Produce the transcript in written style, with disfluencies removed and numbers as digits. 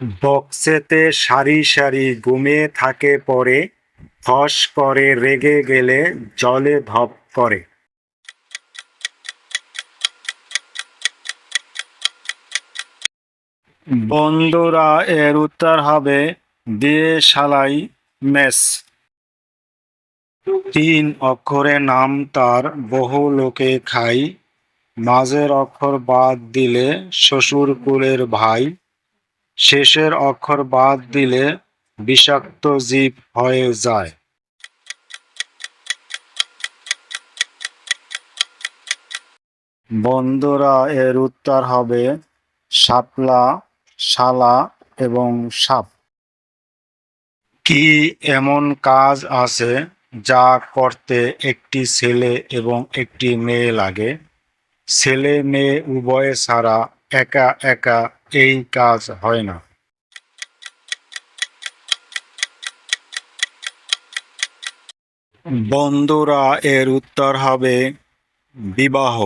বক্সেতে সারি সারি ঘুমিয়ে থাকে পরে ফস করে রেগে গেলে জলে ধপ করে। বন্ধুরা, এর উত্তর হবে দিয়ে শালাই মেস। ৩ অক্ষরে নাম তার বহু লোকে খাই, মাঝের অক্ষর বাদ দিলে শ্বশুর কুলের ভাই, শেষের অক্ষর বাদ দিলে বিষাক্ত জীব হয়ে যায়। বন্ধুরা, এর উত্তর হবে শাপলা, শালা এবং সাপ। কি এমন কাজ আছে যা করতে একটি ছেলে এবং একটি মেয়ে লাগে? ছেলে মেয়ে উভয়ে ছাড়া একা একা এই কাজ হয় না। বন্ধুরা, এর উত্তর হবে বিবাহ।